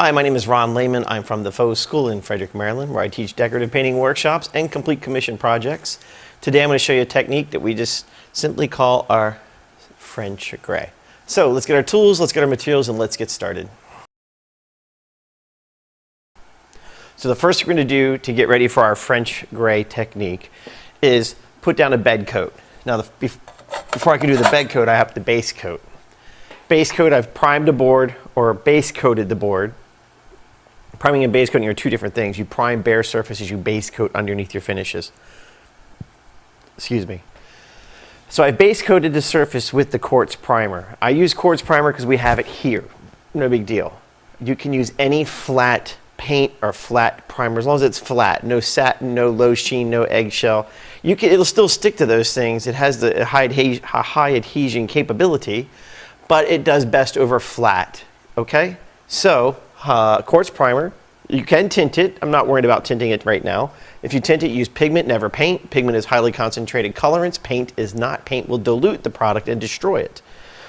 Hi, my name is Ron Lehman. I'm from the Faux School in Frederick, Maryland, where I teach decorative painting workshops and complete commission projects. Today I'm going to show you a technique that we just simply call our French gray. So let's get our tools, let's get our materials, and let's get started. So the first thing we're going to do to get ready for our French gray technique is put down a bed coat. Now before I can do the bed coat, I have to base coat. Base coat, I've primed the board or base coated the board. Priming and base coating are two different things. You prime bare surfaces, you base coat underneath your finishes. Excuse me. So I base coated the surface with the quartz primer. I use quartz primer because we have it here. No big deal. You can use any flat paint or flat primer as long as it's flat. No satin, no low sheen, no eggshell. It'll still stick to those things. It has the high adhesion capability, but it does best over flat. Okay? So quartz primer, you can tint it. I'm not worried about tinting it right now. If you tint it, use pigment, never paint. Pigment is highly concentrated colorants. Paint is not. Paint will dilute the product and destroy it.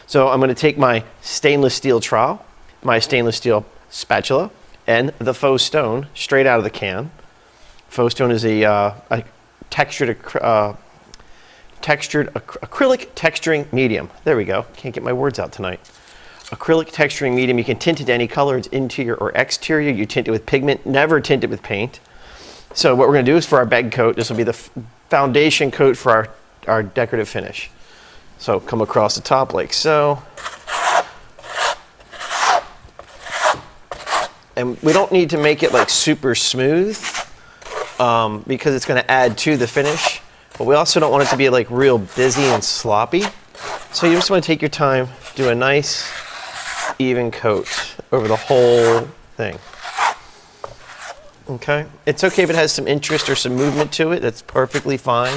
So I'm going to take my stainless steel trowel, my stainless steel spatula, and the faux stone straight out of the can. Faux stone is a textured acrylic texturing medium. There we go. Can't get my words out tonight. Acrylic texturing medium. You can tint it to any color. It's interior or exterior. You tint it with pigment. Never tint it with paint. So what we're going to do is for our bed coat, this will be the foundation coat for our decorative finish. So come across the top like so. And we don't need to make it like super smooth because it's going to add to the finish. But we also don't want it to be like real busy and sloppy. So you just want to take your time, do a nice even coat over the whole thing. Okay, it's okay if it has some interest or some movement to it. That's perfectly fine.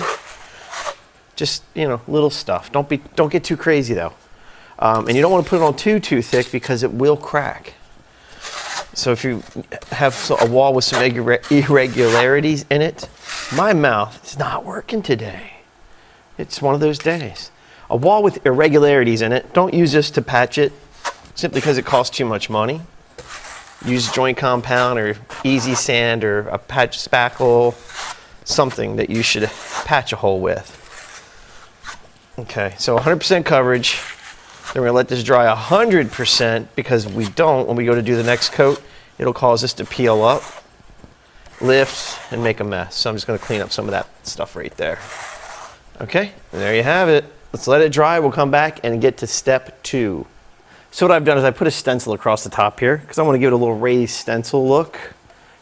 Just, you know, little stuff. Don't get too crazy though. And you don't want to put it on too thick because it will crack. So if you have a wall with some irregularities in it, my mouth is not working today. It's one of those days. A wall with irregularities in it, don't use this to patch it simply because it costs too much money. Use joint compound or easy sand or a patch spackle, something that you should patch a hole with. Okay, so 100% coverage. Then we're going to let this dry 100% because we don't, when we go to do the next coat, it'll cause this to peel up, lift, and make a mess. So I'm just going to clean up some of that stuff right there. Okay, and there you have it. Let's let it dry. We'll come back and get to step 2. So what I've done is I put a stencil across the top here because I want to give it a little raised stencil look.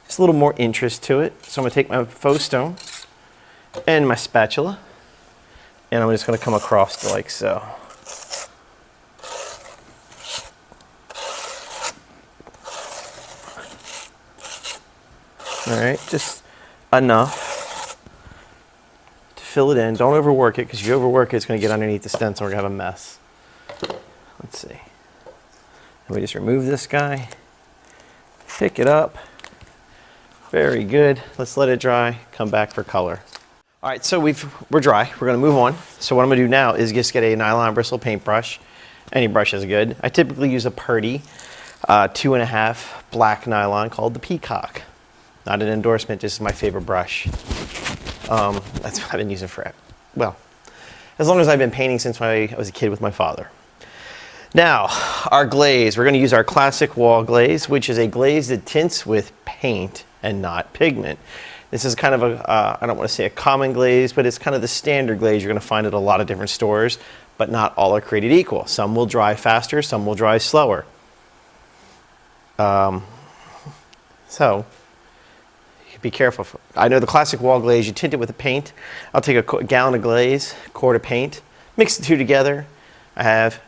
Just a little more interest to it. So I'm going to take my faux stone and my spatula, and I'm just going to come across like so. All right, just enough to fill it in. Don't overwork it because if you overwork it, it's going to get underneath the stencil. We're going to have a mess. Let's see. Let me just remove this guy. Pick it up. Very good. Let's let it dry. Come back for color. All right, so we're dry. We're going to move on. So what I'm going to do now is just get a nylon bristle paintbrush. Any brush is good. I typically use a Purdy 2.5 black nylon called the Peacock. Not an endorsement, this is my favorite brush. That's what I've been using forever. Well, as long as I've been painting since I was a kid with my father. Now, our glaze. We're going to use our classic wall glaze, which is a glaze that tints with paint and not pigment. This is kind of a, I don't want to say a common glaze, but it's kind of the standard glaze you're going to find at a lot of different stores, but not all are created equal. Some will dry faster, some will dry slower. So, be careful. I know the classic wall glaze, you tint it with a paint. I'll take a gallon of glaze, quart of paint, mix the two together. I have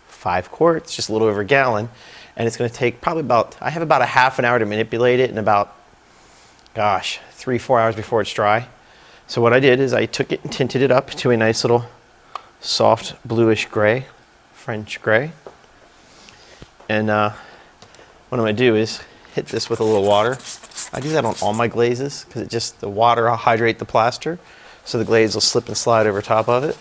5 quarts, just a little over a gallon, and it's going to take probably I have about a half an hour to manipulate it and about, gosh, 3-4 hours before it's dry. So what I did is I took it and tinted it up to a nice little soft bluish gray, French gray. And what I'm going to do is hit this with a little water. I do that on all my glazes because the water will hydrate the plaster, so the glaze will slip and slide over top of it.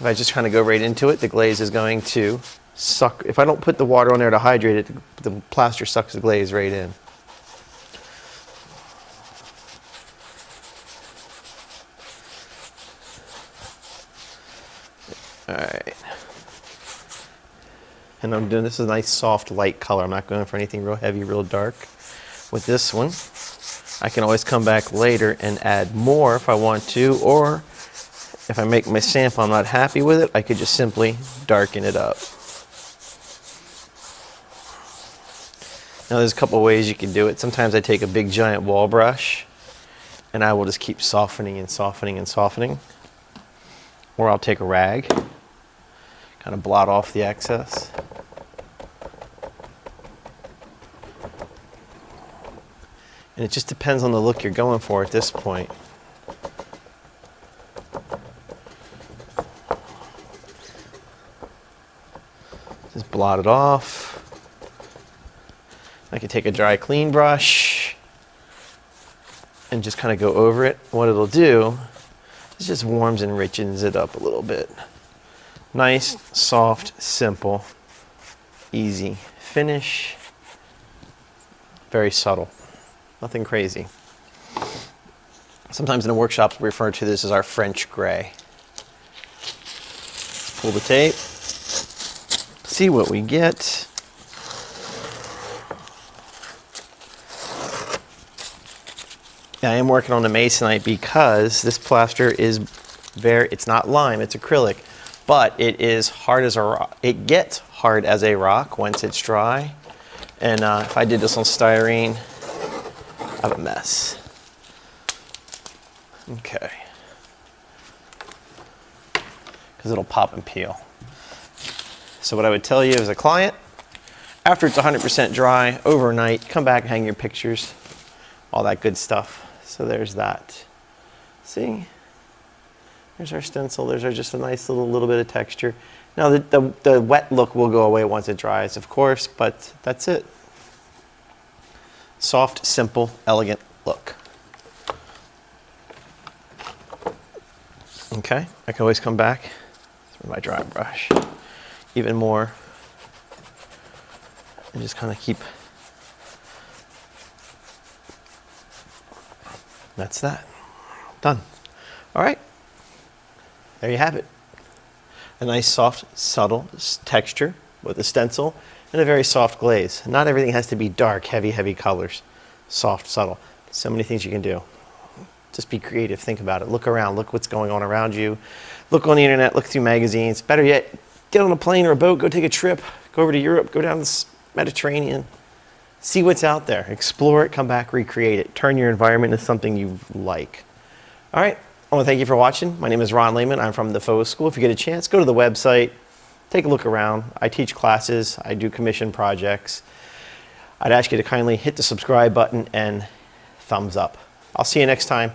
If I just kind of go right into it, the glaze is going to if I don't put the water on there to hydrate it, the plaster sucks the glaze right in. All right. And I'm doing, this is a nice soft light color. I'm not going for anything real heavy, real dark. With this one, I can always come back later and add more if I want to, or if I make my sample, I'm not happy with it, I could just simply darken it up. Now there's a couple ways you can do it. Sometimes I take a big giant wall brush and I will just keep softening and softening and softening. Or I'll take a rag, kind of blot off the excess. And it just depends on the look you're going for at this point. Just blot it off. I can take a dry clean brush and just kind of go over it. What it'll do is just warms and enriches it up a little bit. Nice, soft, simple, easy finish. Very subtle, nothing crazy. Sometimes in the workshops we refer to this as our French gray. Pull the tape, see what we get. I am working on the masonite because this plaster is it's not lime, it's acrylic, but it is hard as a rock. It gets hard as a rock once it's dry. And if I did this on styrene, I have a mess. Okay. Because it'll pop and peel. So what I would tell you as a client, after it's 100% dry, overnight, come back and hang your pictures, all that good stuff. So there's that. See? There's our stencil. There's our just a nice little bit of texture. Now the wet look will go away once it dries, of course, but that's it. Soft, simple, elegant look. Okay, I can always come back with my dry brush even more and just kind of keep. That's that. Done. All right. There you have it. A nice, soft, subtle texture with a stencil and a very soft glaze. Not everything has to be dark, heavy colors. Soft, subtle. So many things you can do. Just be creative. Think about it. Look around. Look what's going on around you. Look on the internet. Look through magazines. Better yet, get on a plane or a boat. Go take a trip. Go over to Europe. Go down the Mediterranean. See what's out there. Explore it. Come back. Recreate it. Turn your environment into something you like. All right. I want to thank you for watching. My name is Ron Lehman. I'm from the Faux School. If you get a chance, go to the website. Take a look around. I teach classes. I do commission projects. I'd ask you to kindly hit the subscribe button and thumbs up. I'll see you next time.